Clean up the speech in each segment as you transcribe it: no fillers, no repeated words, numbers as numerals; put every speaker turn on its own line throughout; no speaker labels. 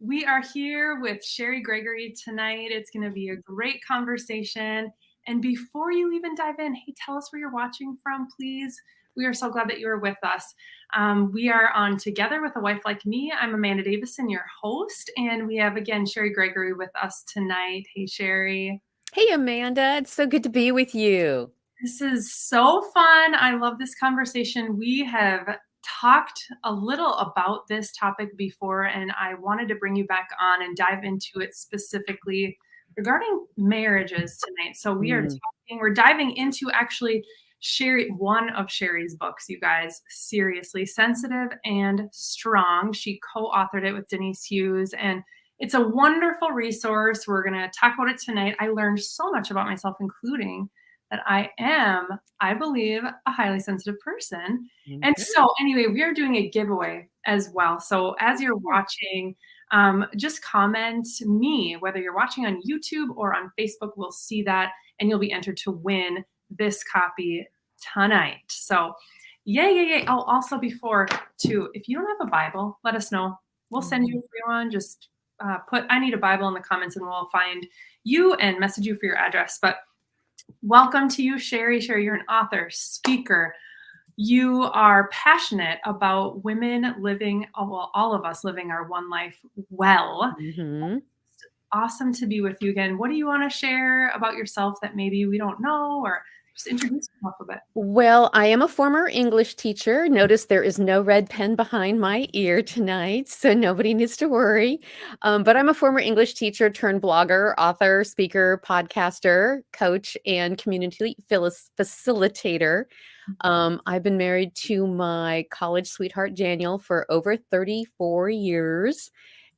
We are here with Cheri Gregory tonight. It's going to be a great conversation. And before you even dive in, hey, tell us where you're watching from, please. We are so glad that you are with us. We are on Together with a Wife Like Me. I'm Amanda Davison, your host. And we have, again, Cheri Gregory with us tonight. Hey, Cheri.
Hey, Amanda, it's so good to be with you.
This is so fun. I love this conversation. We have talked a little about this topic before, and I wanted to bring you back on and dive into it specifically regarding marriages tonight. So we're diving into actually one of Cheri's books, you guys. Seriously, Sensitive and Strong. She co-authored it with Denise Hughes, and it's a wonderful resource. We're going to talk about it tonight. I learned so much about myself, including that I am, I believe, a highly sensitive person. And
Okay.
so, anyway, we are doing a giveaway as well. So, as you're watching, just comment me, whether you're watching on YouTube or on Facebook, we'll see that, and you'll be entered to win this copy tonight. So, yay. Oh, also, before, too, if you don't have a Bible, let us know. We'll send you a free one. Just put I need a Bible in the comments, and we'll find you and message you for your address. But welcome to you, Cheri. Cheri, you're an author, speaker. You are passionate about women living, well, all of us living our one life well.
Mm-hmm.
Awesome to be with you again. What do you want to share about yourself that maybe we don't know, or just introduce yourself a bit?
Well, I am a former English teacher. Notice there is no red pen behind my ear tonight, so nobody needs to worry. But I'm a former English teacher turned blogger, author, speaker, podcaster, coach, and community facilitator. I've been married to my college sweetheart, Daniel, for over 34 years.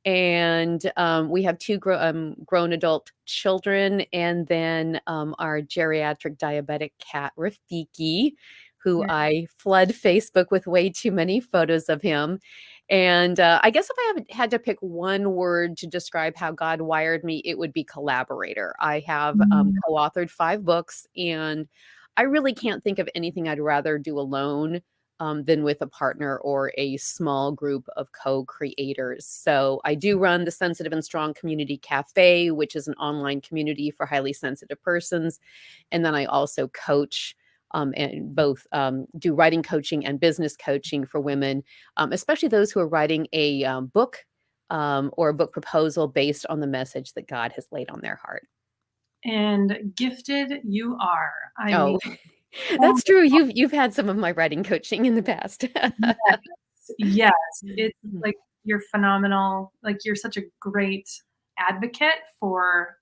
And we have two grown adult children, and then our geriatric diabetic cat, Rafiki, who
Yeah.
I flood Facebook with way too many photos of him. And I guess if I had to pick one word to describe how God wired me, it would be collaborator. I have co-authored 5 books, and I really can't think of anything I'd rather do alone than with a partner or a small group of co-creators. So I do run the Sensitive and Strong Community Cafe, which is an online community for highly sensitive persons. And then I also coach and both do writing coaching and business coaching for women, especially those who are writing a book or a book proposal based on the message that God has laid on their heart.
And gifted you are. I
Oh,
mean, oh
that's true. You've had some of my writing coaching in the past.
my yes. It's
Mhm.
like you're phenomenal. Like you're such a great advocate for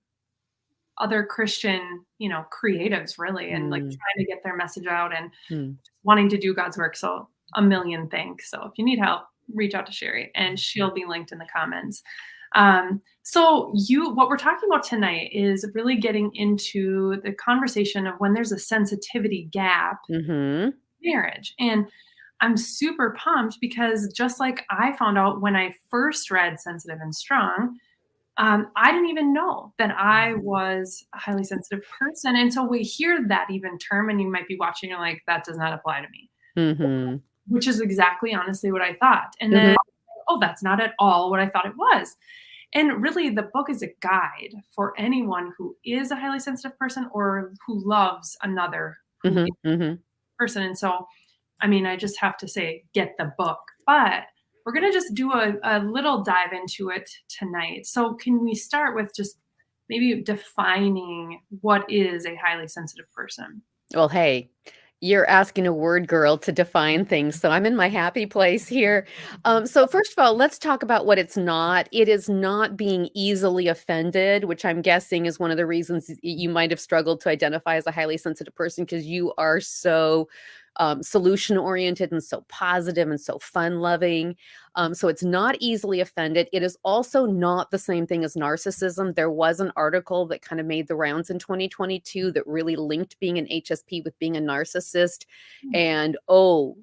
other Christian, creatives really, and like
Mm,
trying to get their message out and
mm.
wanting to do God's work. So a million thanks. So if you need help, reach out to Cheri and she'll be linked in the comments. What we're talking about tonight is really getting into the conversation of when there's a sensitivity gap
Mhm.
in marriage. And I'm super pumped because just like I found out when I first read Sensitive and Strong, I didn't even know that I was a highly sensitive person. And so we hear that even term, and you might be watching, you're like, that does not apply to me,
Mhm.
which is exactly honestly what I thought. And
Mhm.
then, oh, that's not at all what I thought it was. And really, the book is a guide for anyone who is a highly sensitive person or who loves another who is
Mhm. Mhm.
a person. And so, I mean, I just have to say, get the book. But we're going to just do a little dive into it tonight. So, can we start with just maybe defining what is a highly sensitive person?
Well, hey, you're asking a word girl to define things, so I'm in my happy place here. So first of all, let's talk about what it's not. It is not being easily offended, which I'm guessing is one of the reasons you might have struggled to identify as a highly sensitive person because you are so solution oriented and so positive and so fun loving. So it's not easily offended. It is also not the same thing as narcissism. There was an article that kind of made the rounds in 2022 that really linked being an HSP with being a narcissist. And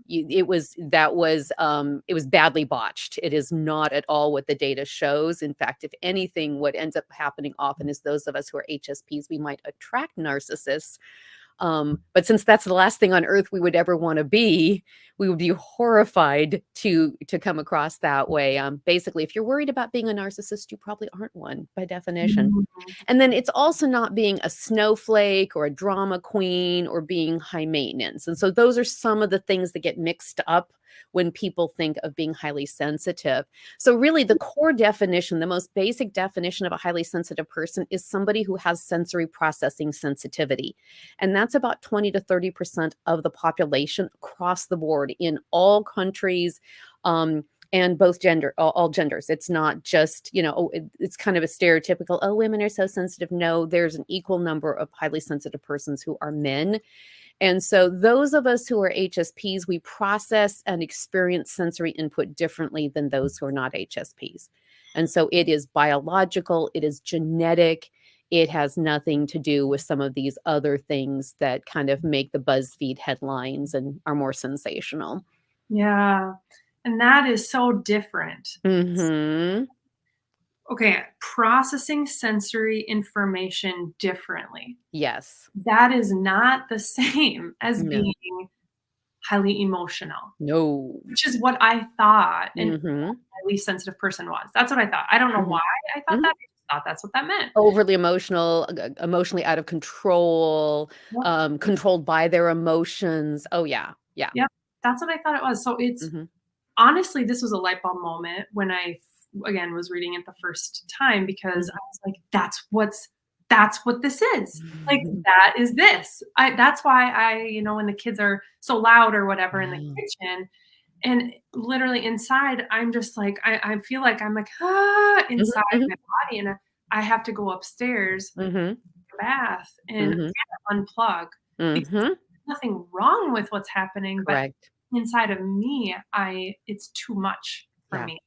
it was badly botched. It is not at all what the data shows. In fact, if anything, what ends up happening often is those of us who are HSPs, we might attract narcissists But since that's the last thing on earth we would ever want to be, we would be horrified to come across that way. Basically, if you're worried about being a narcissist, you probably aren't one by definition.
Mhm.
And then it's also not being a snowflake or a drama queen or being high maintenance. And so those are some of the things that get mixed up when people think of being highly sensitive. So really the core definition, the most basic definition of a highly sensitive person is somebody who has sensory processing sensitivity. And that's about 20 to 30% of the population across the board in all countries. And both all genders. It's not just, oh, it's kind of a stereotypical, oh, women are so sensitive. No, there's an equal number of highly sensitive persons who are men. And so those of us who are HSPs, we process and experience sensory input differently than those who are not HSPs. And so it is biological, it is genetic, it has nothing to do with some of these other things that kind of make the BuzzFeed headlines and are more sensational.
Yeah, and that is so different.
Mhm.
Okay, processing sensory information differently.
Yes.
That is not the same as
No.
being highly emotional,
No.
which is what I thought an
Mhm.
highly sensitive person was. That's what I thought. I don't know
Mhm.
why I thought that.
Mhm.
I just thought that's what that meant.
Overly emotional, emotionally out of control,
Yep,
controlled by their emotions. Oh, yeah. Yeah.
yep, that's what I thought it was. So it's
Mhm.
honestly, this was a light bulb moment when again, was reading it the first time because I
Mhm.
was like, that's what this is. Like, that is this. That's why when the kids are so loud or whatever in the
Yeah.
kitchen, and literally inside, I'm just like, I feel like I'm like, "Ah,"
Mhm,
inside
mhm,
my body, and I have to go upstairs,
mhm,
take a bath, and
mhm,
kinda unplug because
mhm.
there's nothing wrong with what's happening, but
Correct.
inside of me, it's too much for
Yeah.
me.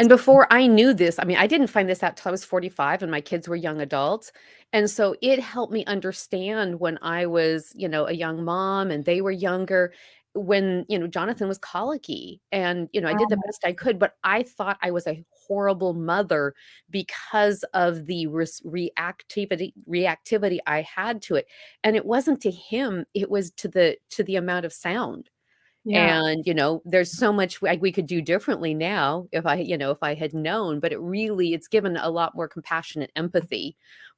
And before I knew this, I mean, I didn't find this out till I was 45 and my kids were young adults. And so it helped me understand when I was, a young mom and they were younger, when, Jonathan was colicky and, I did the
Oh,
best I could, but I thought I was a horrible mother because of the reactivity I had to it. And it wasn't to him, it was to the amount of sound.
yeah.
And, there's so much we could do differently now if I had known, but it's given a lot more compassion and empathy,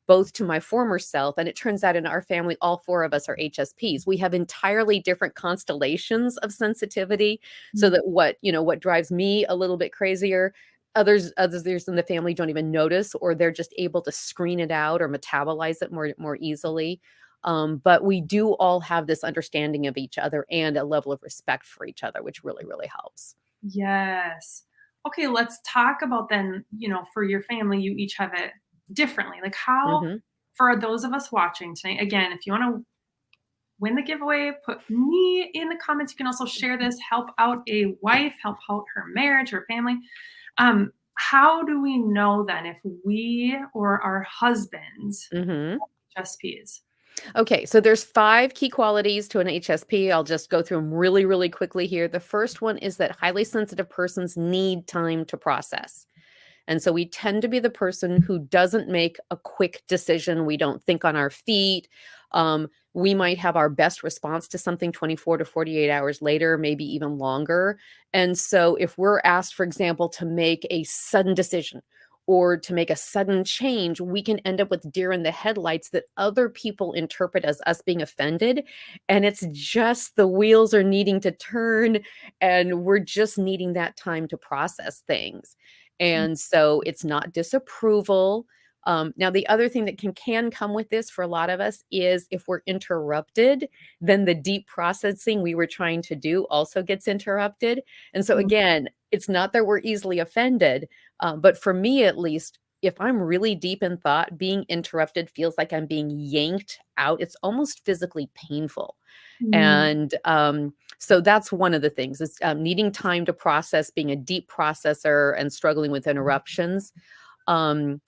both to my former self, and it turns out in our family, all four of us are HSPs. We have entirely different constellations of sensitivity, so
Mm,
that what drives me a little bit crazier, others in the family don't even notice, or they're just able to screen it out or metabolize it more easily. But we do all have this understanding of each other and a level of respect for each other, which really, really helps.
yes. Okay, let's talk about then, for your family, you each have it differently. Like, how
Mhm.
for those of us watching tonight, again, if you wanna win the giveaway, put me in the comments. You can also share this, help out a wife, help out her marriage, her family. How do we know then if we or our husbands
Mhm.
have HSPs?
Okay, so there's 5 key qualities to an HSP. I'll just go through them really, really quickly here. The first one is that highly sensitive persons need time to process. And so we tend to be the person who doesn't make a quick decision. We don't think on our feet. We might have our best response to something 24 to 48 hours later, maybe even longer. And so if we're asked, for example, to make a sudden decision or to make a sudden change, we can end up with deer in the headlights that other people interpret as us being offended. And it's just the wheels are needing to turn and we're just needing that time to process things. And so it's not disapproval. Now, the other thing that can come with this for a lot of us is if we're interrupted, then the deep processing we were trying to do also gets interrupted. And so,
Mm,
again, it's not that we're easily offended, but for me at least, if I'm really deep in thought, being interrupted feels like I'm being yanked out. It's almost physically painful.
mm,
And so that's one of the things is needing time to process, being a deep processor and struggling with interruptions. Um,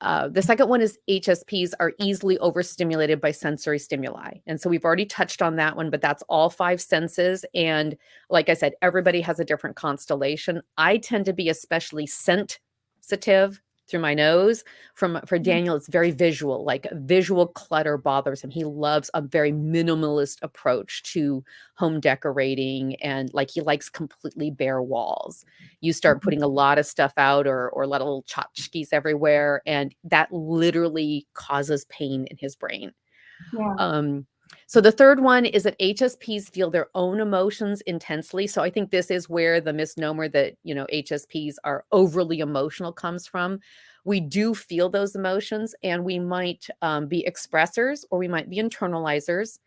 the second one is HSPs are easily overstimulated by sensory stimuli. And so we've already touched on that one, but that's all 5 senses. And like I said, everybody has a different constellation. I tend to be especially sensitive through my nose. For Daniel, it's very visual, like visual clutter bothers him. He loves a very minimalist approach to home decorating, and like he likes completely bare walls. You start putting a lot of stuff out, or little tchotchkes everywhere, and that literally causes pain in his brain.
Yeah.
Um, so the third one is that HSPs feel their own emotions intensely. So I think this is where the misnomer that, HSPs are overly emotional comes from. We do feel those emotions, and we might be expressors, or we might be internalizers.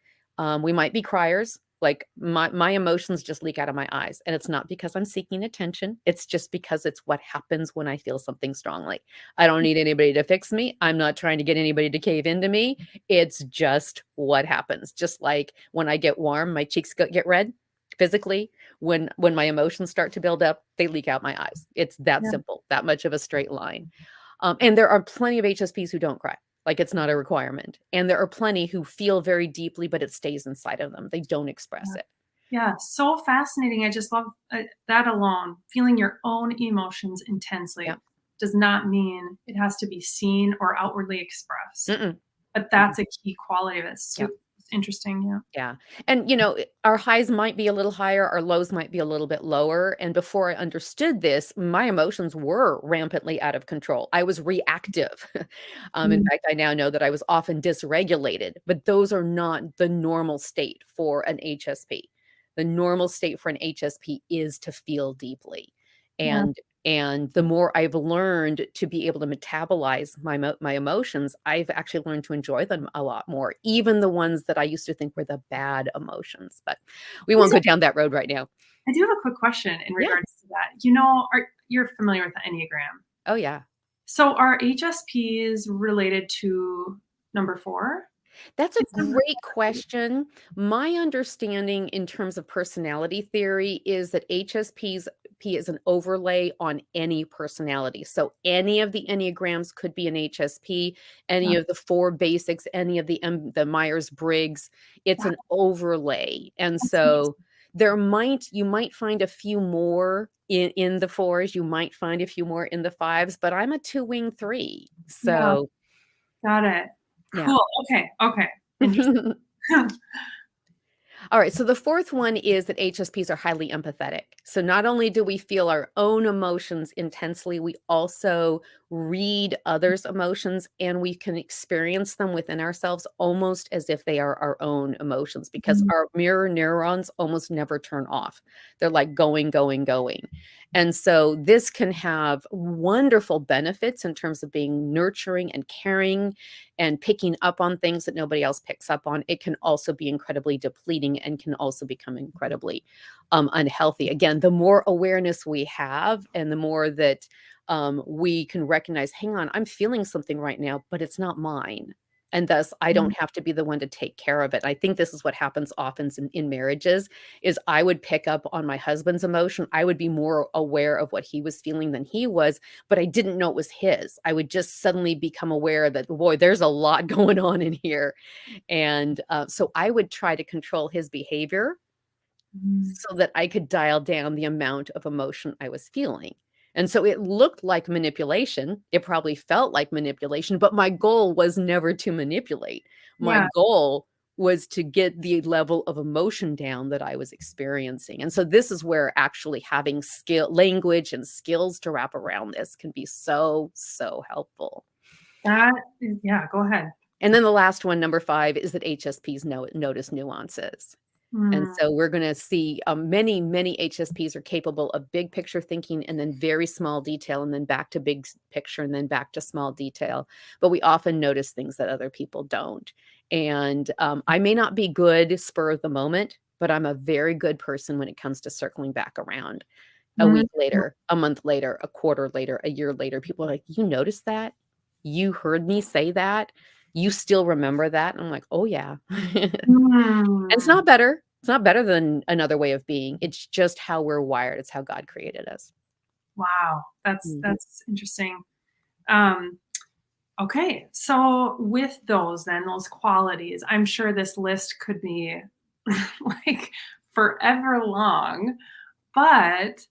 We might be criers. Like my emotions just leak out of my eyes. And it's not because I'm seeking attention. It's just because it's what happens when I feel something strongly. I don't need anybody to fix me. I'm not trying to get anybody to cave into me. It's just what happens. Just like when I get warm, my cheeks get red physically. When my emotions start to build up, they leak out my eyes. It's that
Yeah.
simple, that much of a straight line. And there are plenty of HSPs who don't cry. Like it's not a requirement. And there are plenty who feel very deeply, but it stays inside of them. They don't express
Yeah.
it.
Yeah, so fascinating. I just love that alone. Feeling your own emotions
Yeah.
intensely does not mean it has to be seen or outwardly expressed.
Mm-mm.
But
Mm-mm.
that's a key quality of it.
Yeah.
Interesting. Yeah.
Yeah. And, our highs might be a little higher, our lows might be a little bit lower. And before I understood this, my emotions were rampantly out of control. I was reactive. In
Mm,
fact, I now know that I was often dysregulated, but those are not the normal state for an HSP. The normal state for an HSP is to feel deeply.
yeah.
And the more I've learned to be able to metabolize my emotions, I've actually learned to enjoy them a lot more, even the ones that I used to think were the bad emotions. But we won't go down that road right now.
I do have a quick question in
Yeah.
regards to that. You're familiar with the Enneagram.
Oh, yeah.
So are HSPs related to number four?
That's a
Is number
great question. My understanding in terms of personality theory is that HSP is an overlay on any personality. So any of the Enneagrams could be an HSP, any
four?
of the four basics, any of the Myers-Briggs. It's
Wow,
an overlay. And
that's amazing.
so you might find a few more in the fours, you might find a few more in the fives, but I'm a two-wing three.
Yeah,
So
got it.
yeah.
Cool. Okay, okay. Interesting.
All right, so the fourth one is that HSPs are highly empathetic. So not only do we feel our own emotions intensely, we also read others' emotions, and we can experience them within ourselves almost as if they are our own emotions, because
Mm,
our mirror neurons almost never turn off. They're like going, going, going. And so this can have wonderful benefits in terms of being nurturing and caring and picking up on things that nobody else picks up on. It can also be incredibly depleting and can also become incredibly unhealthy. Again, the more awareness we have, and the more that we can recognize, hang on, I'm feeling something right now, but it's not mine. And thus, I
mm,
don't have to be the one to take care of it. I think this is what happens often in marriages is I would pick up on my husband's emotion. I would be more aware of what he was feeling than he was, but I didn't know it was his. I would just suddenly become aware that, boy, there's a lot going on in here. And so I would try to control his behavior
mm.
so that I could dial down the amount of emotion I was feeling. And so it looked like manipulation. It probably felt like manipulation, but my goal was never to manipulate. My
Yeah,
goal was to get the level of emotion down that I was experiencing. And so this is where actually having language and skills to wrap around this can be so, so helpful.
yeah, go ahead.
And then the last one, number 5, is that HSPs notice nuances. And
Mm,
so we're gonna see, many, many HSPs are capable of big picture thinking, and then very small detail, and then back to big picture, and then back to small detail. But we often notice things that other people don't. And I may not be good spur of the moment, but I'm a very good person when it comes to circling back around. A
mm,
week later, a month later, a quarter later, a year later, people are like, "You noticed that? You heard me say that? You still remember that?" And I'm like, "Oh, yeah." And it's
mm.
not better. It's not better than another way of being. It's just how we're wired. It's how God created us.
Wow, that's
Mhm.
that's interesting. Um, okay, so with those qualities, I'm sure this list could be like forever long, but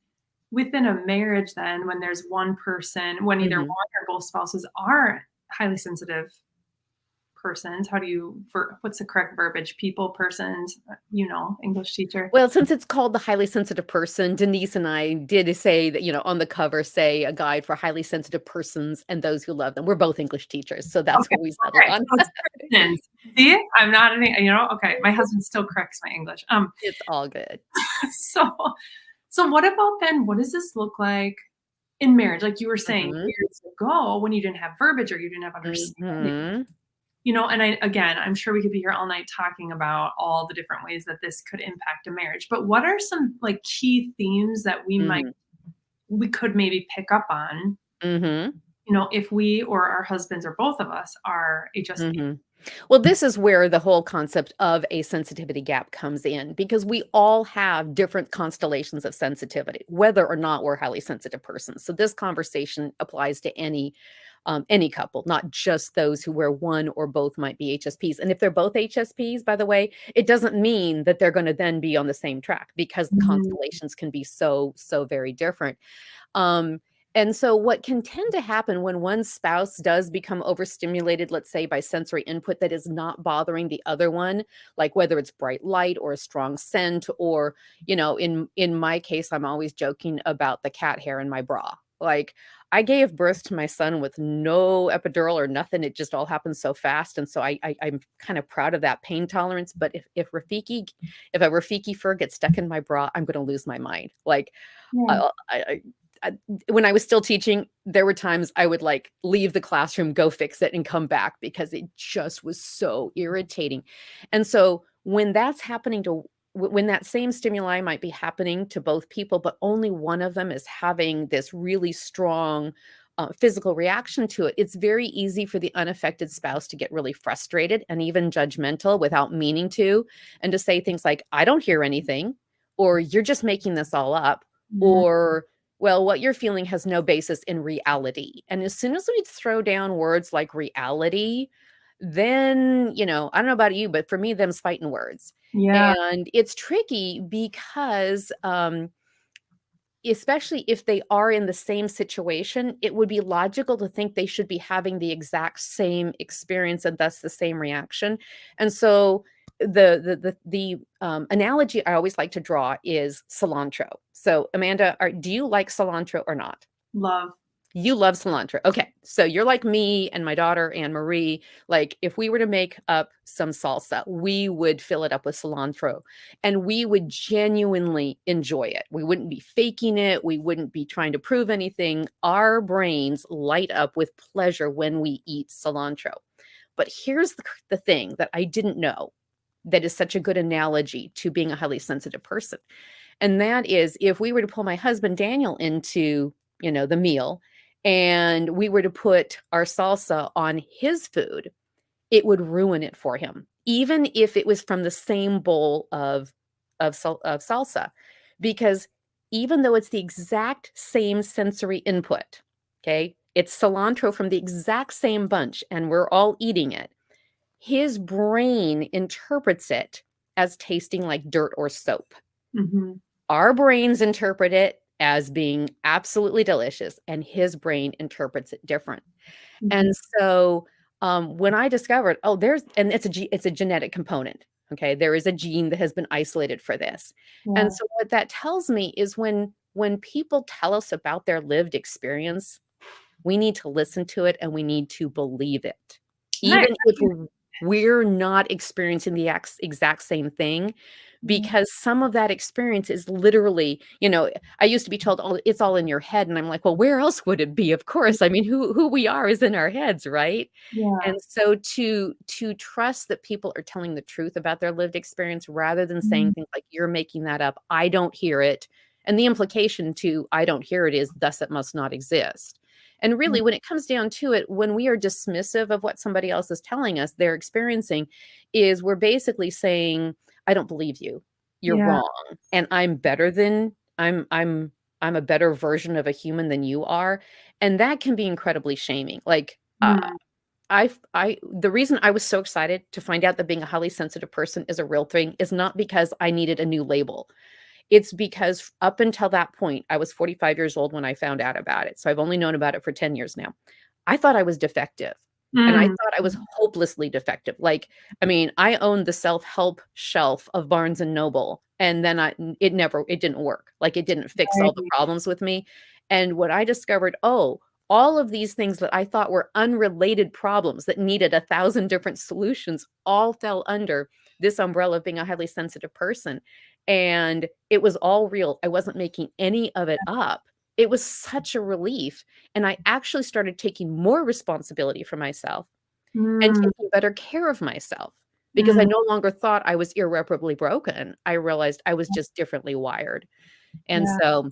within a marriage then, when there's one person, when either
Mhm.
one or both spouses are highly sensitive persons, how do you for what's the correct verbiage? People, persons, English teacher.
Well, since it's called The Highly Sensitive Person, Denise and I did say that, on the cover, say a guide for highly sensitive persons and those who love them. We're both English teachers, so that's
Okay,
what we settled
okay,
on.
so it's persons. See? I'm not any okay, my husband still corrects my English.
It's all good.
So what about then, what does this look like in marriage? Like you were saying
Mhm.
years ago when you didn't have verbiage or you didn't have understanding.
Mhm.
And I'm sure we could be here all night talking about all the different ways that this could impact a marriage. But what are some like key themes that
Mhm.
we could maybe pick up on,
Mhm.
if we or our husbands or both of us are HSP?
Mhm. Well, this is where the whole concept of a sensitivity gap comes in because we all have different constellations of sensitivity, whether or not we're highly sensitive persons. So this conversation applies to any couple, not just those who where one or both might be HSPs. And if they're both HSPs, by the way, it doesn't mean that they're going to then be on the same track because the
Mhm.
constellations can be so very different. Um, and so what can tend to happen when one spouse does become overstimulated, let's say by sensory input that is not bothering the other one, like whether it's bright light or a strong scent, or, in my case, I'm always joking about the cat hair in my bra. Like I gave birth to my son with no epidural or nothing. It just all happened so fast. And so I'm kind of proud of that pain tolerance. But if a Rafiki fur gets stuck in my bra, I'm going to lose my mind. Like
Yeah.
I when I was still teaching, there were times I would, like, leave the classroom, go fix it, and come back because it just was so irritating. And so when that's happening when that same stimuli might be happening to both people, but only one of them is having this really strong, physical reaction to it, it's very easy for the unaffected spouse to get really frustrated and even judgmental without meaning to, and to say things like, "I don't hear anything," or "You're just making this all up,"
Mhm.
or "Well, what you're feeling has no basis in reality." And as soon as we throw down words like reality, then, I don't know about you, but for me, them's fighting words.
Yeah.
And it's tricky because, especially if they are in the same situation, it would be logical to think they should be having the exact same experience and thus the same reaction. And so the analogy I always like to draw is cilantro. So Amanda, do you like cilantro or not?
Love.
You love cilantro. Okay. So you're like me and my daughter Anne Marie. Like if we were to make up some salsa, we would fill it up with cilantro and we would genuinely enjoy it. We wouldn't be faking it. We wouldn't be trying to prove anything. Our brains light up with pleasure when we eat cilantro. But here's the thing that I didn't know that is such a good analogy to being a highly sensitive person. And that is if we were to pull my husband Daniel into, the meal and we were to put our salsa on his food, it would ruin it for him, even if it was from the same bowl of salsa, because even though it's the exact same sensory input, okay, it's cilantro from the exact same bunch, and we're all eating it. His brain interprets it as tasting like dirt or soap.
Mhm.
Our brains interpret it as being absolutely delicious, and his brain interprets it different.
Mhm.
And so, when I discovered, oh, it's a genetic component, okay? There is a gene that has been isolated for this. And
Yeah.
so what that tells me is when people tell us about their lived experience, we need to listen to it and we need to believe it.
Nice.
Even if we're not experiencing the exact same thing,
Yeah.
because some of that experience is literally, I used to be told, "Oh, it's all in your head." And I'm like, "Well, where else would it be?" Of course. I mean, who we are is in our heads, right?
Yeah.
And so to trust that people are telling the truth about their lived experience rather than saying
Mhm.
things like, "You're making that up. I don't hear it." And the implication to "I don't hear it" is, "Thus it must not exist." And
Yeah.
really, when it comes down to it, when we are dismissive of what somebody else is telling us they're experiencing, is we're basically saying, "I don't believe you. You're
Yeah.
wrong. And I'm better than I'm a better version of a human than you are." And that can be incredibly shaming. Like,
Mm.
the reason I was so excited to find out that being a highly sensitive person is a real thing is not because I needed a new label. It's because up until that point, I was 45 years old when I found out about it. So I've only known about it for 10 years now. I thought I was defective. And I
Mm,
thought I was hopelessly defective. Like, I mean, I owned the self-help shelf of Barnes and Noble, and then it didn't work. Like, it didn't fix all the
right.
problems with me. And when I discovered, oh, all of these things that I thought were unrelated problems that needed 1,000 different solutions all fell under this umbrella of being a highly sensitive person. And it was all real. I wasn't making any of it up. It was such a relief. And I actually started taking more responsibility for myself and
Mm,
taking better care of myself because I
mm,
no longer thought I was irreparably broken. I realized I was just differently wired. And
yeah.
so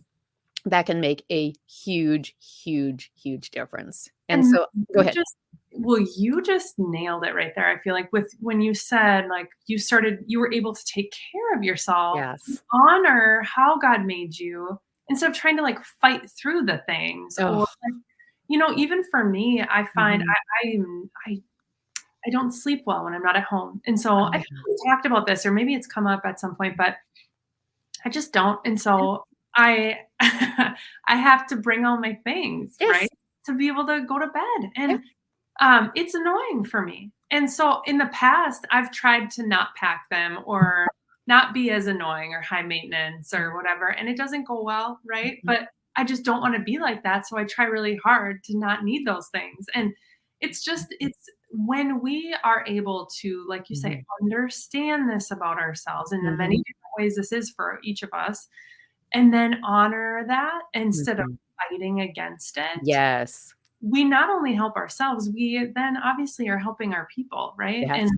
that can make a huge, huge, huge difference. And
And
so go
you
ahead.
just well, you just nailed it right there. I feel like with when you said, like, you were able to take care of yourself,
Yes.
honor how God made you instead of trying to, like, fight through the things or,
Oh,
like, even for me, I find
mhm.
I don't sleep well when I'm not at home, and so
Oh,
I think
yeah.
we talked about this, or maybe it's come up at some point, but I just don't, and
Yeah.
so I I have to bring all my things, right,
Yes.
to be able to go to bed,
Yeah.
and it's annoying for me. And so in the past, I've tried to not pack them or not be as annoying or high maintenance or whatever, and it doesn't go well, right?
Mhm.
But I just don't want to be like that. So I try really hard to not need those things. And it's when we are able to, like you say,
Mhm.
understand this about ourselves in the many
Mhm.
different ways this is for each of us, and then honor that instead of
Mhm.
fighting against it,
Yes.
we not only help ourselves, we then obviously are helping our people, right? And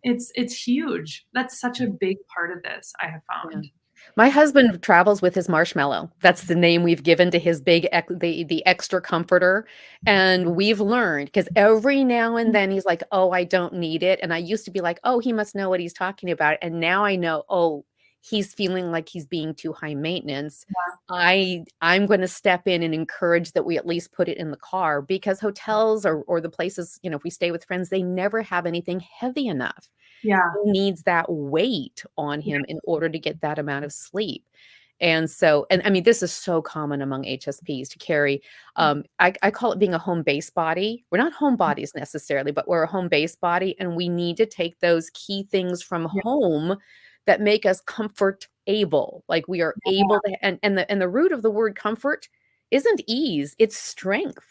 Yes.
it's huge. That's such
Yeah.
a big part of this, I have
Yeah.
found.
My husband travels with his marshmallow. That's the name we've given to his big the extra comforter, and we've learned because every now and then he's like, "Oh, I don't need it," and I used to be like, "Oh, he must know what he's talking about," and now I know, "Oh, he's feeling like he's being too high maintenance." I'm gonna step in and encourage that we at least put it in the car because hotels or the places, if we stay with friends, they never have anything heavy enough.
Yeah,
He needs that weight on
yeah,
him in order to get that amount of sleep. And so, and I mean, this is so common among HSPs to carry. I call it being a home base body. We're not home bodies necessarily, but we're a home base body, and we need to take those key things from
yeah,
home that make us comfort able. Like we are able to, and the root of the word comfort isn't ease, it's strength.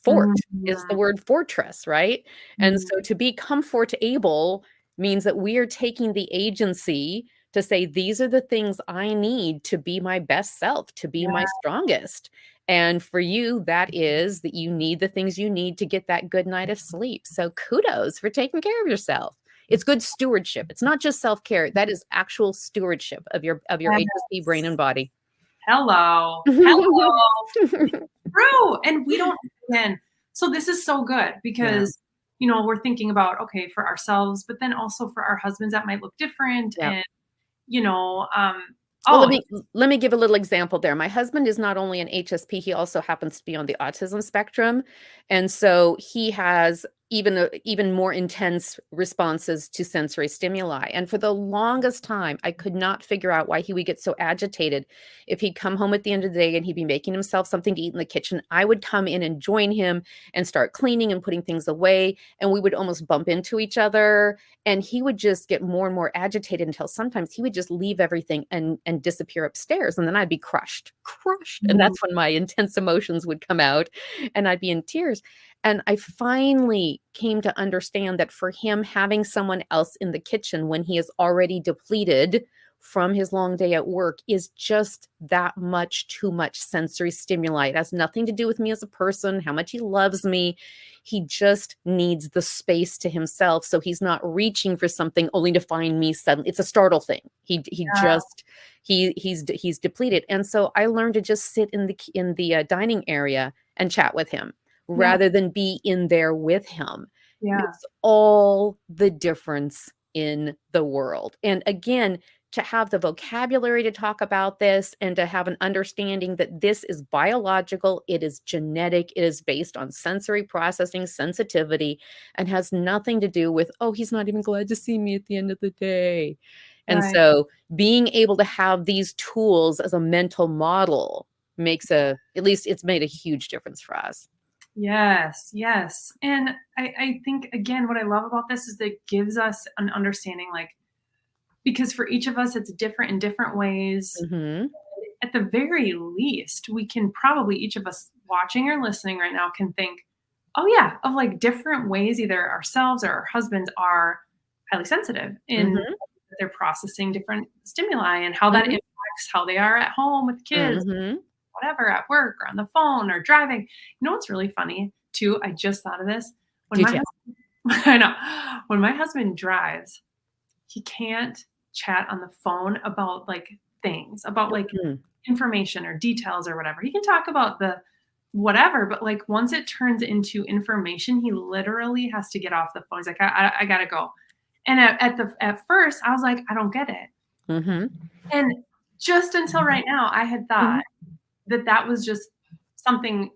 Fort
mhm,
is the word fortress, right? And
mhm,
so to be comfort able means that we are taking the agency to say, these are the things I need to be my best self, to be my
yeah,
strongest. And for you, that is that you need the things you need to get that good night of sleep. So kudos for taking care of yourself. It's good stewardship. It's not just self-care. That is actual stewardship of your HSP brain and
yes.
body.
Hello, hello. True, and we don't again, so this is so good
Yeah.
because, we're thinking about, okay, for ourselves, but then also for our husbands, that might look different
Yeah.
and, you know, um
Well, let
oh,
me let me give a little example there. My husband is not only an HSP, he also happens to be on the autism spectrum. And so he has even more intense responses to sensory stimuli. And for the longest time, I could not figure out why he would get so agitated. If he'd come home at the end of the day and he'd be making himself something to eat in the kitchen, I would come in and join him and start cleaning and putting things away. And we would almost bump into each other, and he would just get more and more agitated until sometimes he would just leave everything and disappear upstairs, and then I'd be crushed, and
mm,
that's when my intense emotions would come out, and I'd be in tears. And I finally came to understand that for him, having someone else in the kitchen when he is already depleted from his long day at work is just that much too much sensory stimuli. It has nothing to do with me as a person, how much he loves me. He just needs the space to himself, so he's not reaching for something only to find me suddenly. It's a startle thing. He
yeah,
just he's depleted, and so I learned to just sit in the dining area and chat with him
yeah,
rather than be in there with him.
yeah,
Makes all the difference in the world. And again, to have the vocabulary to talk about this and to have an understanding that this is biological, it is genetic, it is based on sensory processing, sensitivity, and has nothing to do with, oh, he's not even glad to see me at the end of the day. And
Right.
so being able to have these tools as a mental model makes at least it's made a huge difference for us.
Yes, yes. And I think again, what I love about this is that it gives us an understanding, like, because for each of us, it's different in different ways.
Mhm.
At the very least, we can probably, each of us watching or listening right now, can think, oh, yeah, of like different ways either ourselves or our husbands are highly sensitive in
Mhm.
they're processing different stimuli and how that
Mhm.
impacts how they are at home with kids,
Mhm.
whatever, at work or on the phone or driving. You know what's really funny too? I just thought of this. When
Did
my
you?
husband, I know, when my husband drives, he can't chat on the phone about like things, about like
Mhm.
information or details or whatever. He can talk about the whatever, but like once it turns into information, he literally has to get off the phone. He's like, I gotta go. And at first, I was like, I don't get it.
Mhm.
And just until right now, I had thought
Mhm.
that that was just something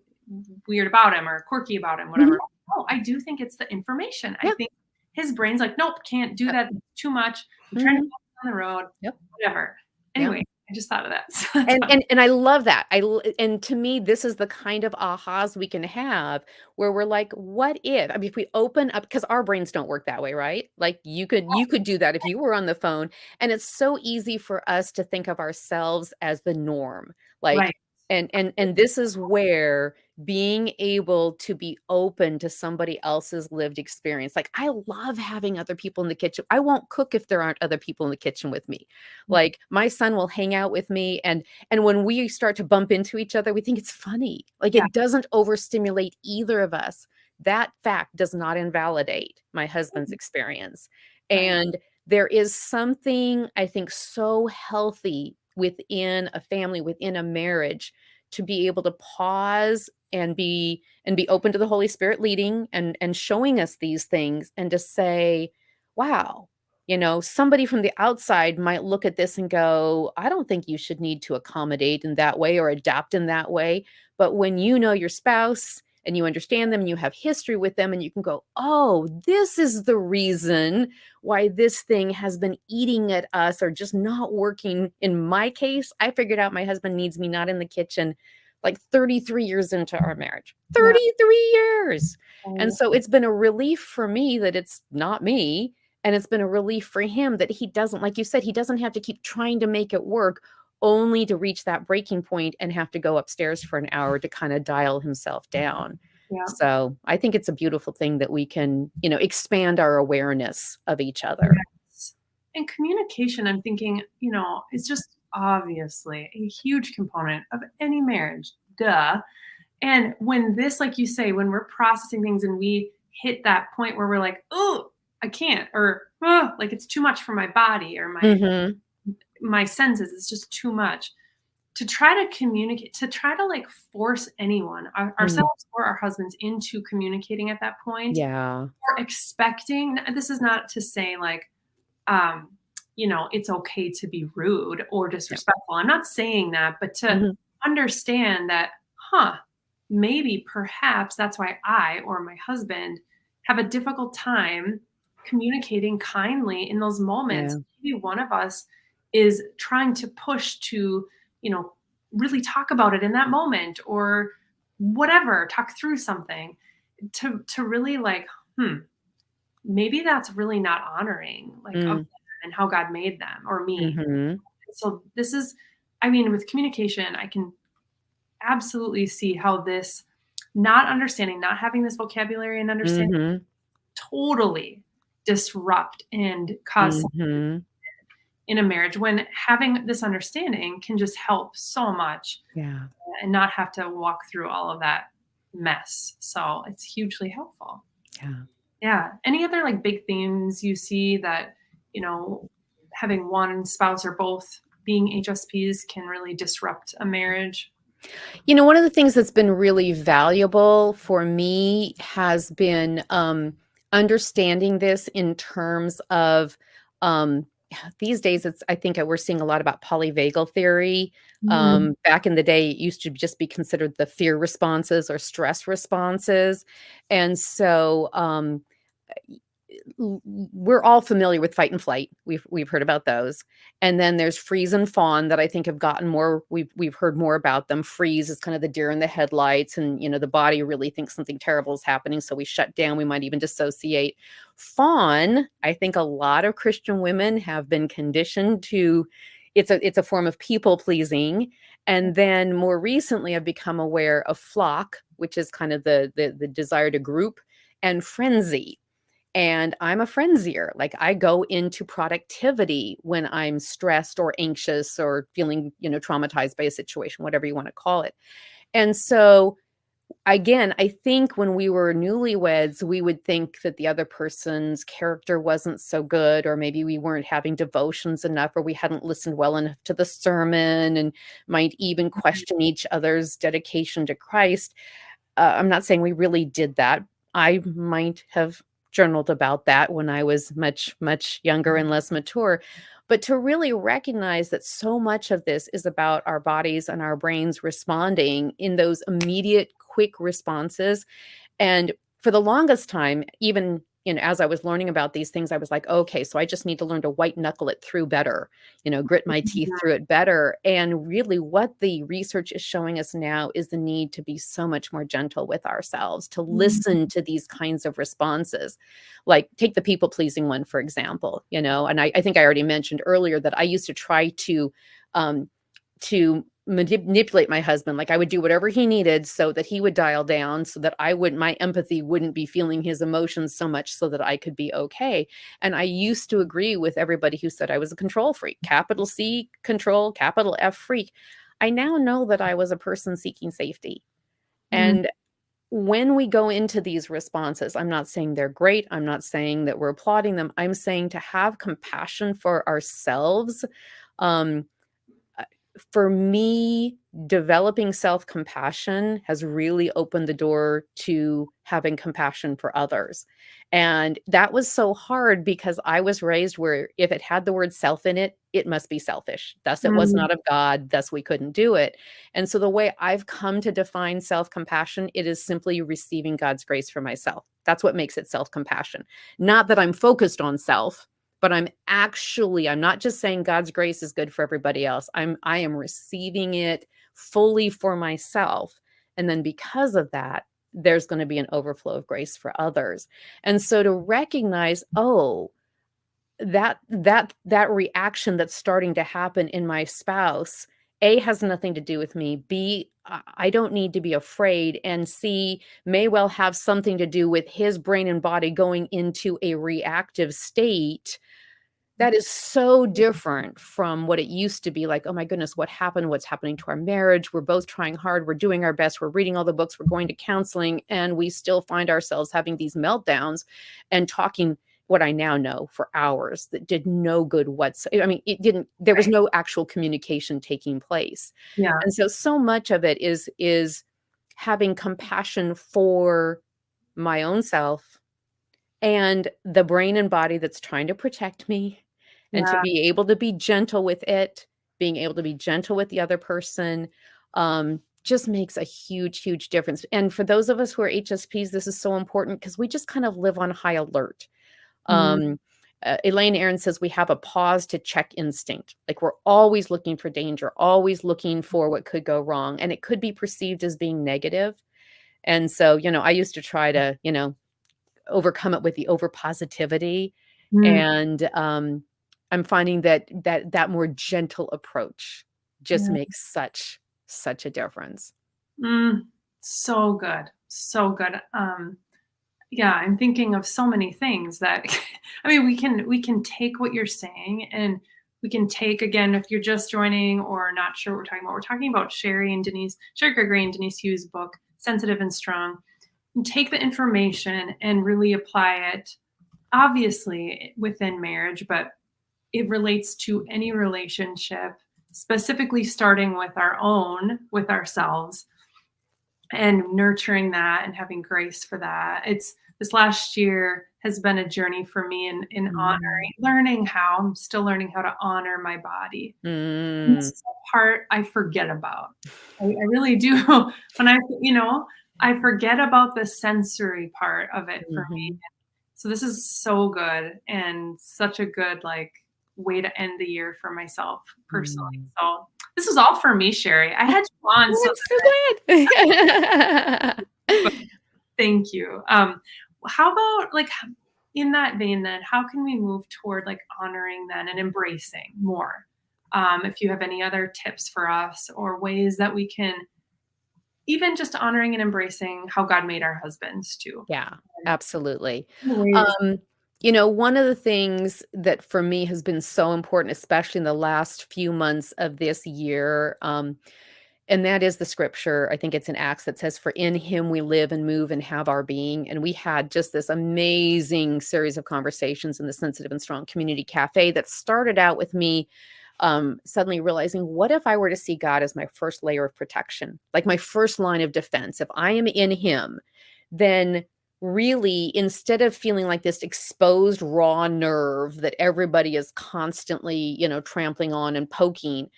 weird about him or quirky about him, whatever.
Mhm.
Oh, I do think it's the information. I
Yeah.
think his brain's like, nope, can't do
Yep.
that. It's too much. I'm trying to
Mhm.
focus on the road,
Yep.
whatever.
Yep.
Anyway, I just thought of that. So that's
And
fun.
and and I love that. And to me, this is the kind of ahas we can have where we're like, "What if?" I mean, if we open up because our brains don't work that way, right? Like, you could do that if you were on the phone, and it's so easy for us to think of ourselves as the norm. Like
Right.
and this is where being able to be open to somebody else's lived experience. Like, I love having other people in the kitchen. I won't cook if there aren't other people in the kitchen with me. Like, my son will hang out with me, and when we start to bump into each other, we think it's funny. Like,
Yeah.
it doesn't overstimulate either of us. That fact does not invalidate my husband's experience.
Right.
And there is something, I think, so healthy within a family, within a marriage, to be able to pause and be open to the Holy Spirit leading and showing us these things and to say, wow, somebody from the outside might look at this and go, I don't think you should need to accommodate in that way or adapt in that way. But when you know your spouse and you understand them and you have history with them and you can go, oh, this is the reason why this thing has been eating at us or just not working. In my case, I figured out my husband needs me not in the kitchen like 33 years into our marriage.
Yeah.
33 years. And
Oh,
so it's been a relief for me that it's not me, and it's been a relief for him that he doesn't, like you said, he doesn't have to keep trying to make it work only to reach that breaking point and have to go upstairs for an hour to kind of dial himself down.
yeah.
So I think it's a beautiful thing that we can, expand our awareness of each other.
Yes. And communication, I'm thinking, is just obviously a huge component of any marriage. Duh. And when this, like you say, when we're processing things and we hit that point where we're like, oh, I can't, or oh, like it's too much for my body or
Mhm.
my senses, it's just too much. To try to communicate, to try to like force anyone,
Mm.
ourselves or our husbands, into communicating at that point,
Yeah.
or expecting, this is not to say like, um, it's okay to be rude or
Yeah.
disrespectful. I'm not saying that, but to
Mhm.
understand that, huh, maybe perhaps that's why I or my husband have a difficult time communicating kindly in those moments.
Yeah.
Maybe one of us is trying to push to, you know, really talk about it in that moment or whatever, talk through something to really like, maybe that's really not honoring like of
Mm.
them and how God made them or me.
Mhm.
So this is, I mean, with communication, I can absolutely see how this not understanding, not having this vocabulary and understanding
Mhm.
totally disrupt and cause
Mhm.
in a marriage when having this understanding can just help so much
Yeah.
and not have to walk through all of that mess. So it's hugely helpful.
Yeah.
Yeah. Any other like big themes you see that, you know, having one spouse or both being HSPs can really disrupt a marriage?
One of the things that's been really valuable for me has been understanding this in terms of um, these days. I think we're seeing a lot about polyvagal theory.
Mm,
Back in the day, it used to just be considered the fear responses or stress responses, and so we're all familiar with fight and flight. We've heard about those. And then there's freeze and fawn that I think have gotten more, we've heard more about them. Freeze is kind of the deer in the headlights, and the body really thinks something terrible is happening, so we shut down, we might even dissociate. Fawn, I think a lot of Christian women have been conditioned to, it's a form of people pleasing. And then more recently I've become aware of flock, which is kind of the desire to group, and frenzy. And I'm a frenzier. Like, I go into productivity when I'm stressed or anxious or feeling, traumatized by a situation, whatever you want to call it. And so, again, I think when we were newlyweds, we would think that the other person's character wasn't so good, or maybe we weren't having devotions enough, or we hadn't listened well enough to the sermon, and might even question each other's dedication to Christ. I'm not saying we really did that. I might have journaled about that when I was much, much younger and less mature. But to really recognize that so much of this is about our bodies and our brains responding in those immediate, quick responses. And for the longest time, even as I was learning about these things, I was like, okay, so I just need to learn to white knuckle it through better, grit my teeth through it better. And really, what the research is showing us now is the need to be so much more gentle with ourselves, to listen to these kinds of responses. Like, take the people pleasing one, for example, and I think I already mentioned earlier that I used to try um, to manipulate my husband. Like, I would do whatever he needed so that he would dial down, so that my empathy wouldn't be feeling his emotions so much, so that I could be okay. And I used to agree with everybody who said I was a control freak, capital C control, capital F freak. I now know that I was a person seeking safety.
Mm,
And when we go into these responses, I'm not saying they're great. I'm not saying that we're applauding them. I'm saying to have compassion for ourselves. Um, for me, developing self-compassion has really opened the door to having compassion for others. And that was so hard because I was raised where if it had the word self in it, it must be selfish. Thus, it was
mm,
not of God. Thus, we couldn't do it. And so, the way I've come to define self-compassion, it is simply receiving God's grace for myself. That's what makes it self-compassion. Not that I'm focused on self, but I'm not just saying God's grace is good for everybody else. I am receiving it fully for myself. And then because of that, there's going to be an overflow of grace for others. And so to recognize, oh, that reaction that's starting to happen in my spouse, A, has nothing to do with me. B, I don't need to be afraid. And C, may well have something to do with his brain and body going into a reactive state that is so different from what it used to be. Like, "Oh my goodness, what happened? What's happening to our marriage? We're both trying hard. We're doing our best. We're reading all the books. We're going to counseling, and we still find ourselves having these meltdowns and talking," what I now know, for hours, that did no good I mean, there was
right.
no actual communication taking place.
Yeah.
And so much of it is having compassion for my own self and the brain and body that's trying to protect me, and to
Yeah.
be able to be gentle with it, being able to be gentle with the other person, just makes a huge, huge difference. And for those of us who are HSPs, this is so important because we just kind of live on high alert.
Mm,
Elaine Aron says we have a pause to check instinct. Like, we're always looking for danger, always looking for what could go wrong, and it could be perceived as being negative. And so, I used to try to, overcome it with the over positivity.
mm,
And, I'm finding that more gentle approach just
yeah.
makes such a difference.
Mm, so good. So good. Yeah, I'm thinking of so many things that I mean, we can take what you're saying, and we can take, again, if you're just joining or not sure what we're talking about. We're talking about Cheri Gregory and Denise Hughes' book, Sensitive and Strong. And take the information and really apply it, obviously within marriage, but it relates to any relationship, specifically starting with our own, with ourselves, and nurturing that and having grace for that. It's This last year has been a journey for me in
Mm.
honoring, learning how, I'm still learning how to honor my body. And this
Mm.
is a part I forget about. I really do. When I forget about the sensory part of it for me.
Mhm.
So this is so good and such a good like way to end the year for myself personally.
Mm.
So this was all for me, Cheri. I had you on
Oh,
so
I'm so glad.
that, thank you. How about like in that vein then, how can we move toward like honoring then and embracing more? If you have any other tips for us or ways that we can even just honoring and embracing how God made our husbands too.
Yeah,
And
absolutely.
ways.
Um, one of the things that for me has been so important, especially in the last few months of this year, and that is the scripture. I think it's in Acts that says, "For in him we live and move and have our being." And we had just this amazing series of conversations in the Sensitive and Strong Community Cafe that started out with me suddenly realizing, what if I were to see God as my first layer of protection, like my first line of defense? If I am in him, then really, instead of feeling like this exposed raw nerve that everybody is constantly, trampling on and poking,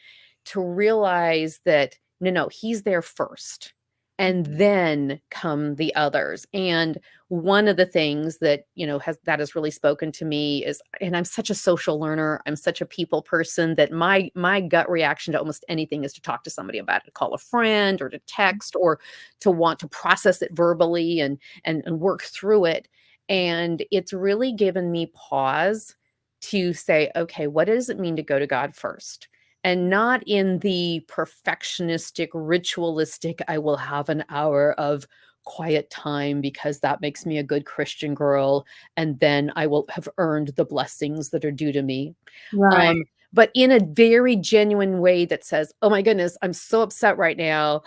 to realize that no, he's there first. And then come the others. And one of the things that, has really spoken to me is, and I'm such a social learner, I'm such a people person, that my gut reaction to almost anything is to talk to somebody about it, to call a friend or to text or to want to process it verbally and work through it. And it's really given me pause to say, okay, what does it mean to go to God first? And not in the perfectionistic, ritualistic, I will have an hour of quiet time because that makes me a good Christian girl, and then I will have earned the blessings that are due to me.
Right.
But in a very genuine way that says, "Oh my goodness, I'm so upset right now.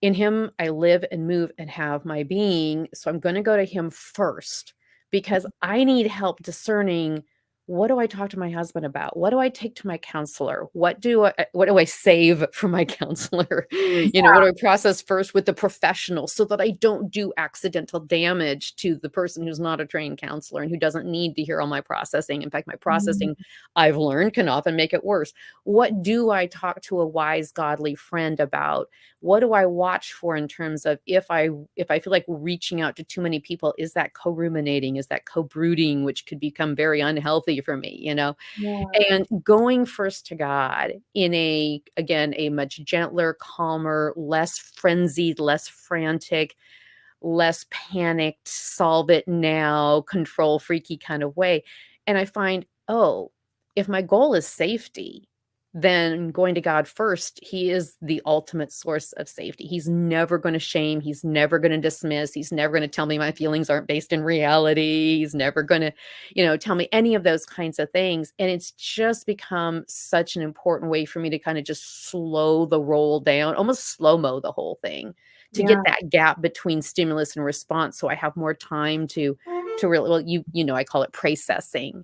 In him, I live and move and have my being. So I'm going to go to him first because I need help discerning, what do I talk to my husband about? What do I take to my counselor? What do I save for my counselor? What do I process first with the professional so that I don't do accidental damage to the person who's not a trained counselor and who doesn't need to hear all my processing. In fact, my processing, I've learned, can often make it worse. What do I talk to a wise, godly friend about? What do I watch for in terms of, if I feel like reaching out to too many people, is that co-ruminating, is that co-brooding, which could become very unhealthy for me.
Yeah.
And going first to God in a much gentler, calmer, less frenzied, less frantic, less panicked, solve it now, control freaky kind of way. And I find, oh, if my goal is safety, then going to God first, he is the ultimate source of safety. He's never going to shame. He's never going to dismiss. He's never going to tell me my feelings aren't based in reality. He's never going to, tell me any of those kinds of things. And it's just become such an important way for me to kind of just slow the roll down, almost slow-mo the whole thing, to get
Yeah.
that gap between stimulus and response, so I have more time to really, well, I call it processing.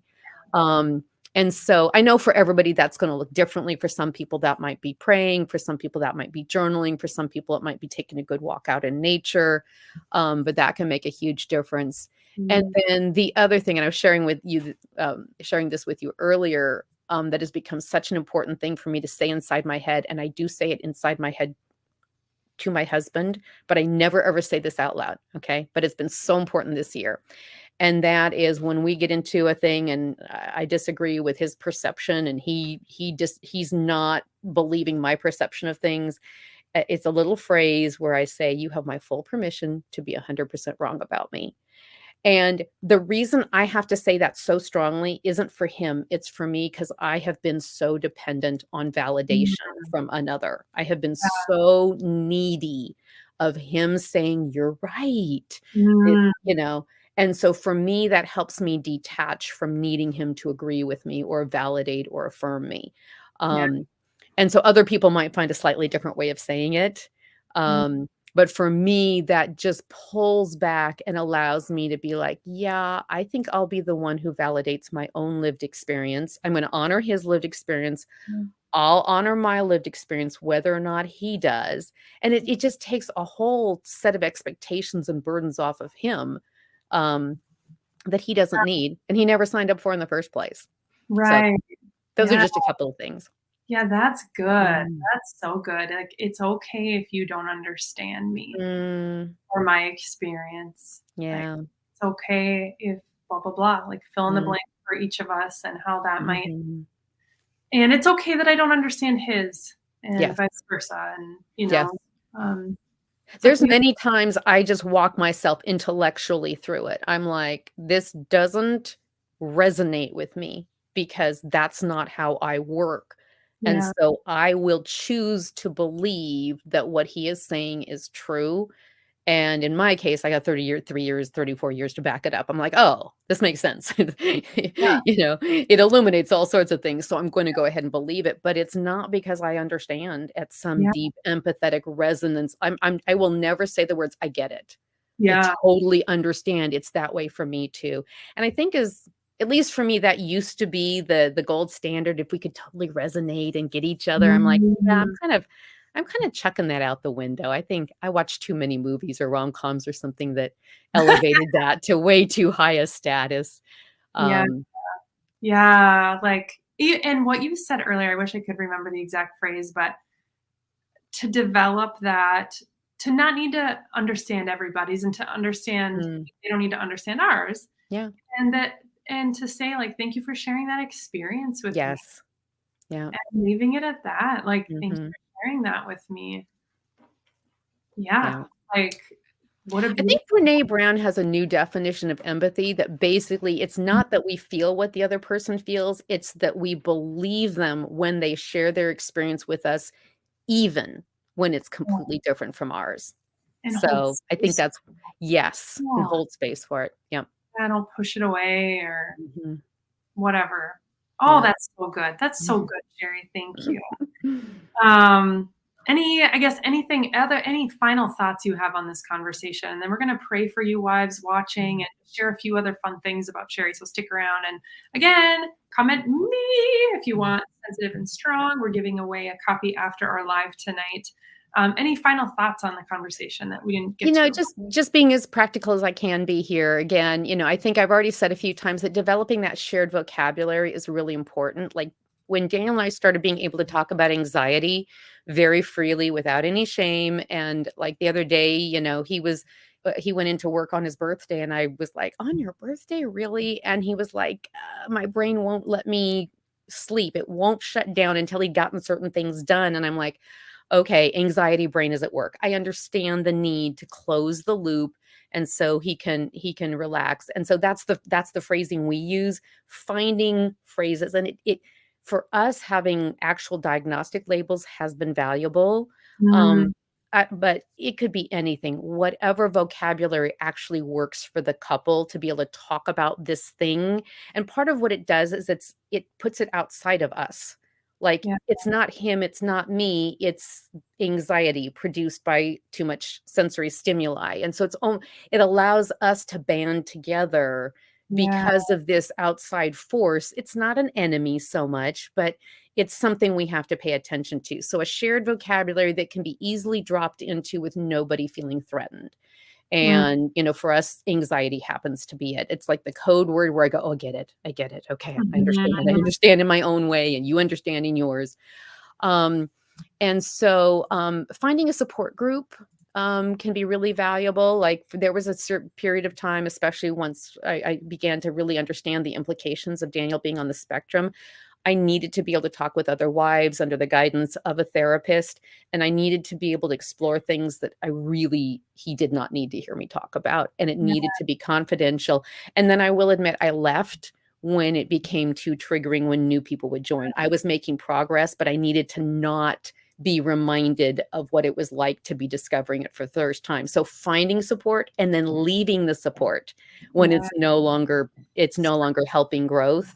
Um, and so I know for everybody that's going to look differently. For some people that might be praying, for some people that might be journaling, for some people it might be taking a good walk out in nature. But that can make a huge difference. And
Mm.
then the other thing, and I was sharing this with you earlier, that has become such an important thing for me to say inside my head, and I do say it inside my head to my husband, but I never ever say this out loud. Okay. But it's been so important this year. And that is, when we get into a thing and I disagree with his perception and he's not believing my perception of things, it's a little phrase where I say, "You have my full permission to be 100% wrong about me." And the reason I have to say that so strongly isn't for him, it's for me, because I have been so dependent on
Mm.
validation from another. I have been so needy of him saying, "You're right." It
Mm.
you know? And so for me, that helps me detach from needing him to agree with me or validate or affirm me.
Yeah.
Um, and so other people might find a slightly different way of saying it.
Mm.
But for me, that just pulls back and allows me to be like, yeah, I think I'll be the one who validates my own lived experience. I'm going to honor his lived experience. I'll honor my lived experience, whether or not he does. And it just takes a whole set of expectations and burdens off of him, um, that he doesn't need and he never signed up for in the first place. So
Right.
those are
Yeah.
just a couple of things.
Yeah, that's good.
Mm,
That's so good. Like, it's okay if you don't understand me
mm,
or my experience. Like,
yeah.
it's okay if blah, blah, blah, like fill in the
Mm,
blank for each of us and how that might,
mhm.
and it's okay that I don't understand his and
Yes,
vice versa. And,
yes.
it's like
There's
we,
many times I just walk myself intellectually through it. I'm like, "This doesn't resonate with me because that's not how I work." And
yeah,
so I will choose to believe that what he is saying is true. And in my case, I got 3 years, 34 years to back it up. I'm like, "Oh, this makes sense."
yeah,
It illuminates all sorts of things, so I'm gonna go ahead and believe it, but it's not because I understand at some
yeah,
deep empathetic resonance. I will never say the words, "I get it." I
yeah.
totally understand, it's that way for me too. And I think as at least for me, that used to be the gold standard. If we could totally resonate and get each other, I'm like, "Yeah,
Mm,
I'm kinda chucking that out the window." I think I watched too many movies or rom-coms or something that elevated that to way too high a status.
yeah,
Um,
yeah, like, and what you said earlier, I wish I could remember the exact phrase, but to develop that, to not need to understand everybody's and to understand
mm,
they don't need to understand ours,
yeah,
and that, and to say, like, "Thank you for sharing that experience with me,"
yes, yeah,
and leaving it at that, like, "Thank you
mhm,
for sharing that with me." Yeah,
yeah.
like, what a
I think
beautiful,
Brené Brown has a new definition of empathy that basically it's not that we feel what the other person feels, it's that we believe them when they share their experience with us, even when it's completely different from ours.
and hold
So, I think
space.
that's yes, and
Yeah,
hold space for it. Yep.
I don't push it away or
Mhm.
whatever. Oh,
Yeah.
that's so good. That's so good, Sherry. Thank you.
Mhm.
Um, I guess any final thoughts you have on this conversation? And then we're gonna pray for you wives watching and share a few other fun things about Sherry. So stick around. And again, comment me if you want sensitive and strong. We're giving away a copy after our live tonight. Any final thoughts on the conversation that we didn't get to?
Just being as practical as I can be here. Again, I think I've already said a few times that developing that shared vocabulary is really important. Like, when Daniel and I started being able to talk about anxiety very freely without any shame, and, like, the other day, he went into work on his birthday, and I was like, "On your birthday, really?" And he was like, "My brain won't let me sleep. It won't shut down until he'd gotten certain things done." And I'm like, okay, anxiety brain is at work. I understand the need to close the loop, and so he can relax. And so that's the phrasing we use, finding phrases. And it for us, having actual diagnostic labels has been valuable.
Mm,
Um but it could be anything, whatever vocabulary actually works for the couple to be able to talk about this thing. And part of what it does is it puts it outside of us. Like,
yeah,
it's not him, it's not me, it's anxiety produced by too much sensory stimuli, and so it allows us to band together
yeah,
because of this outside force. It's not an enemy so much, but it's something we have to pay attention to. So a shared vocabulary that can be easily dropped into with nobody feeling threatened.
mm,
And, for us, anxiety happens to be it. It's like the code word where I go, "Oh, I get it. I get it. Okay, I understand. I
mhm,
understand in my own way, and you understand in yours." Um, and so, finding a support group, can be really valuable. Like, there was a certain period of time, especially once I began to really understand the implications of Daniel being on the spectrum. I needed to be able to talk with other wives under the guidance of a therapist, and I needed to be able to explore things that he did not need to hear me talk about, and it
yeah,
needed to be confidential. And then I will admit I left when it became too triggering when new people would join. I was making progress, but I needed to not be reminded of what it was like to be discovering it for the first time. So finding support and then leaving the support when
yeah,
it's no longer helping growth.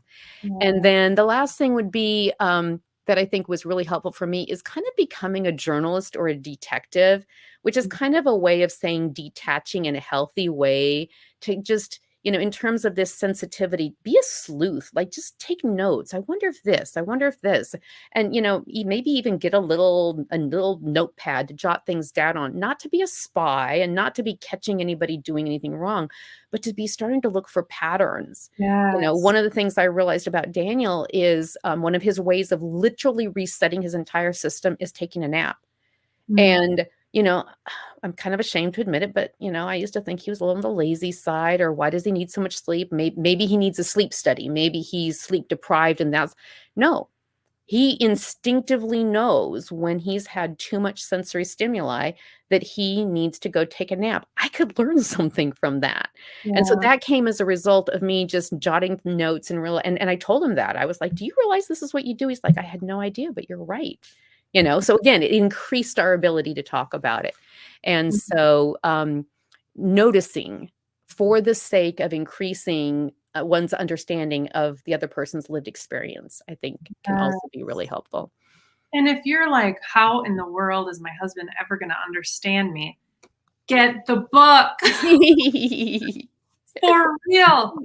And
yeah,
then the last thing would be, that I think was really helpful for me is kind of becoming a journalist or a detective, which is kind of a way of saying detaching in a healthy way to just, in terms of this sensitivity, be a sleuth, like just take notes. I wonder if this, I wonder if this, and, maybe even get a little notepad to jot things down on, not to be a spy and not to be catching anybody doing anything wrong, but to be starting to look for patterns.
yes.
One of the things I realized about Daniel is, one of his ways of literally resetting his entire system is taking a nap.
Mm,
And you know, I'm kind of ashamed to admit it, but, I used to think he was a little on the lazy side, or why does he need so much sleep? Maybe he needs a sleep study. Maybe he's sleep deprived and that's no. He instinctively knows when he's had too much sensory stimuli that he needs to go take a nap. I could learn something from that. And so
Yeah.
that came as a result of me just jotting notes and I told him that. I was like, "Do you realize this is what you do?" He's like, "I had no idea, but you're right." So again, it increased our ability to talk about it. And so noticing for the sake of increasing one's understanding of the other person's lived experience, I think can also be really helpful.
And if you're like, "How in the world is my husband ever gonna understand me?" Get the book. For real,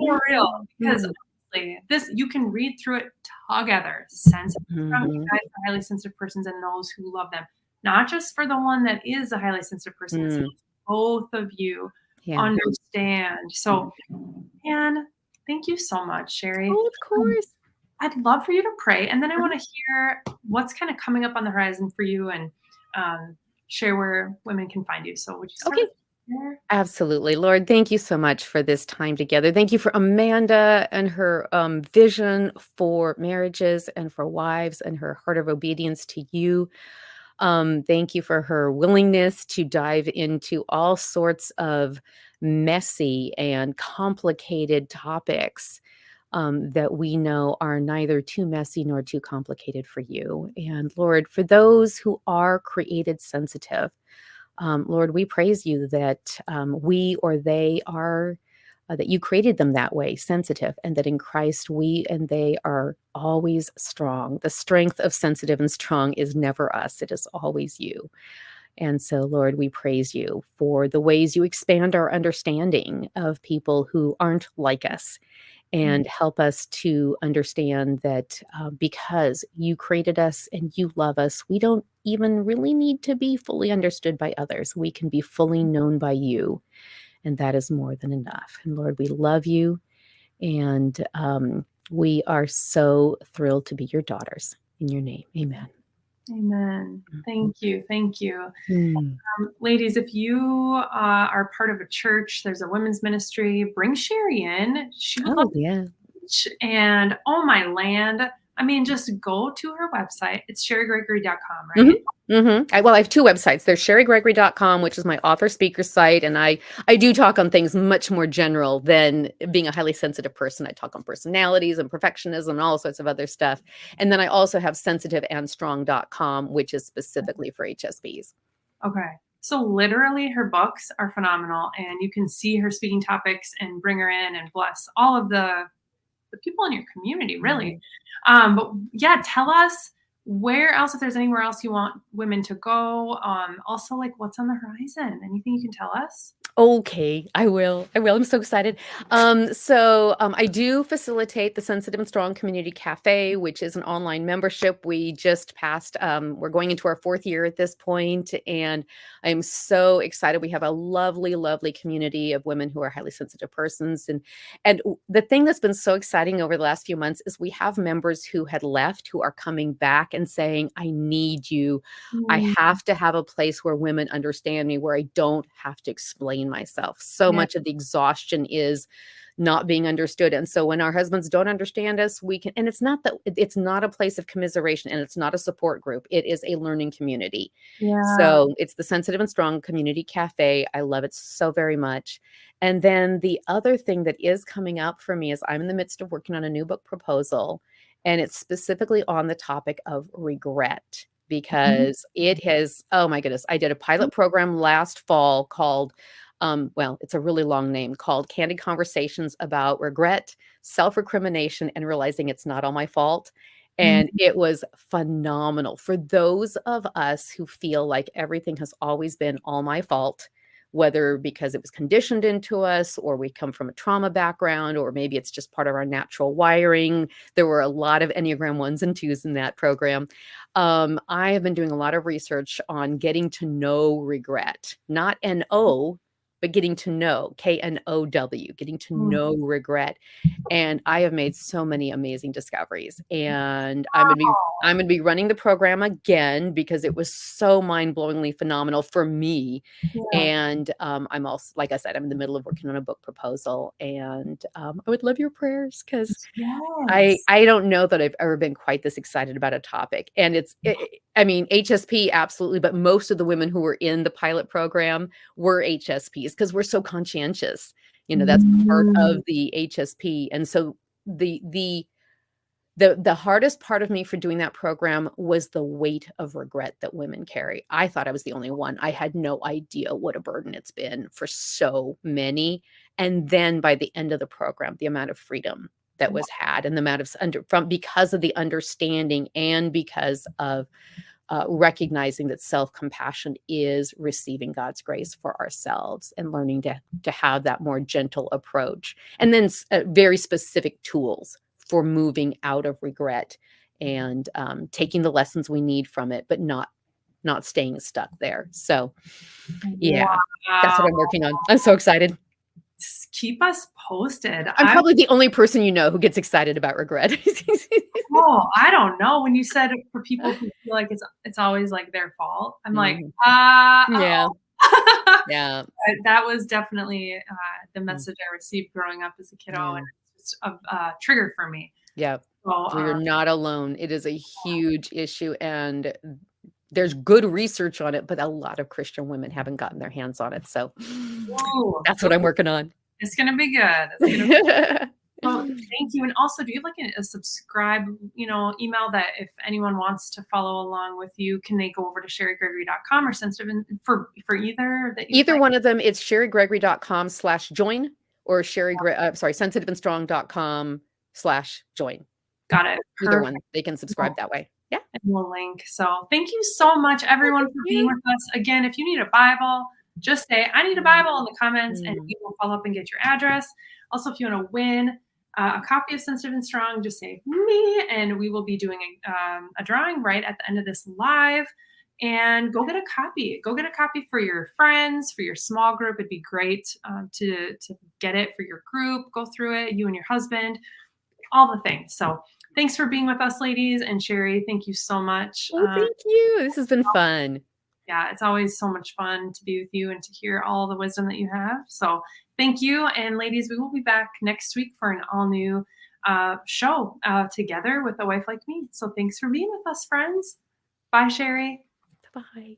because
Mhm.
honestly, this you can read through it together. Sensitive, strong, you
Mhm.
guys are highly sensitive persons and those who love them. Not just for the one that is a highly sensitive person, it's
Mm.
both of you
Yeah.
understand.
Mhm.
So, man, thank you so much, Cheri.
Oh, of course.
I'd love for you to pray, and then I wanna hear what's kinda coming up on the horizon for you and, um, share where women can find you. So would you start
Okay.
with prayer?
Absolutely. Lord, thank you so much for this time together. Thank you for Amanda and her vision for marriages and for wives and her heart of obedience to you. Thank you for her willingness to dive into all sorts of messy and complicated topics that we know are neither too messy nor too complicated for you. And Lord, for those who are created sensitive, Lord, we praise you that we or they are, that you created them that way, sensitive, and that in Christ we and they are always strong. The strength of sensitive and strong is never us, it is always you. And so, Lord, we praise you for the ways you expand our understanding of people who aren't like us and help us to understand that because you created us and you love us, we don't even really need to be fully understood by others. We can be fully known by you, and that is more than enough. And Lord, we love you, and we are so thrilled to be your daughters. In your name, amen.
Amen. Thank you, thank you.
Mm.
Ladies, if you are part of a church, there's a women's ministry, bring Cheri in. She would love
Oh, yeah.
to teach. And oh my land, I mean, just go to her website. It's cherigregory.com,
Mhm,
right?
mhm. I have 2 websites. There's cherigregory.com, which is my author speaker site, and I do talk on things much more general than being a highly sensitive person. I talk on personalities and perfectionism and all sorts of other stuff. And then I also have sensitiveandstrong.com, which is specifically for HSPs.
Okay. So literally her books are phenomenal and you can see her speaking topics and bring her in and bless all of the people in your community, really.
Mhm.
But yeah, tell us where else, if there's anywhere else you want women to go. Also, like what's on the horizon? Anything you can tell us?
Okay, I will. I will. I'm so excited. I do facilitate the Sensitive and Strong Community Cafe, which is an online membership. We just passed, we're going into our 4th year at this point, and I'm so excited. We have a lovely, lovely community of women who are highly sensitive persons. And the thing that's been so exciting over the last few months is we have members who had left who are coming back and saying, I need you. I
Mm,
have to have a place where women understand me, where I don't have to explain myself. So
yeah,
much of the exhaustion is not being understood. And so when our husbands don't understand us, we can, and it's not that it's not a place of commiseration and it's not a support group. It is a learning community.
yeah.
So it's the Sensitive and Strong Community Cafe. I love it so very much. And then the other thing that is coming up for me is I'm in the midst of working on a new book proposal, and it's specifically on the topic of regret
Mhm.
because it has, oh my goodness, I did a pilot program last fall called, well, it's a really long name called Candid Conversations about Regret, Self Recrimination, and Realizing It's Not All My Fault.
Mm,
And it was phenomenal for those of us who feel like everything has always been all my fault, whether because it was conditioned into us or we come from a trauma background, or maybe it's just part of our natural wiring. There were a lot of Enneagram ones and twos in that program. I have been doing a lot of research on getting to know regret, not NO, but getting to know, KNOW, getting to
Mm.
know regret. And I have made so many amazing discoveries. And
Wow.
I'm gonna be running the program again because it was so mind-blowingly phenomenal for me.
Yeah.
And I'm also, like I said, I'm in the middle of working on a book proposal, and I would love your prayers because
Yes.
I don't know that I've ever been quite this excited about a topic, and I mean, HSP, absolutely, but most of the women who were in the pilot program were HSPs because 'cause we're so conscientious, that's part
Mm.
of the HSP, and so the hardest part of me for doing that program was the weight of regret that women carry. I thought I was the only one. I had no idea what a burden it's been for so many, and then by the end of the program, the amount of freedom that was had and the amount of because of the understanding and because of, recognizing that self-compassion is receiving God's grace for ourselves and learning to have that more gentle approach, and then very specific tools for moving out of regret and taking the lessons we need from it, but not staying stuck there. So, yeah, that's
Wow.
what I'm working on. I'm so excited.
Keep us posted.
I'm probably the only person who gets excited about regret.
I don't know. When you said for people who feel like it's always, like, their fault, I'm like,
Mhm. Yeah,
uh-oh.
yeah.
That was definitely, the
Mm.
message I received growing up as a kiddo,
Yeah.
and it's just a trigger for me.
Yeah.
So,
Well, you're not alone. It is a huge issue, and there's good research on it, but a lot of Christian women haven't gotten their hands on it. So
ooh,
that's what I'm working on.
it's gonna be good. It's gonna Well, thank you, and also, do you have, like, a subscribe, email that if anyone wants to follow along with you, can they go over to cherigregory.com or sensitive for either that you would
Either
like?
one of them, it's cherigregory.com/join or sensitiveandstrong.com/join.
Got it.
Either one,
Perfect.
they can subscribe that way. Yeah.
And we'll link. So thank you so much,
Oh,
everyone,
thank
for being
you.
with us. Again, if you need a Bible, just say, I need a
Mm,
Bible in the comments, and
mm.
we will follow up and get your address. Also, if you want to win a copy of Sensitive and Strong, just say me, and we will be doing a drawing right at the end of this live. And go get a copy. Go get a copy for your friends, for your small group. It'd be great to get it for your group. Go through it, you and your husband, all the things. So thanks for being with us, ladies. And Cheri, thank you so much.
Oh, thank you. This has been fun.
Yeah, it's always so much fun to be with you and to hear all the wisdom that you have. So thank you. And ladies, we will be back next week for an all new show together with a wife like me. So thanks for being with us, friends. Bye, Cheri.
Bye.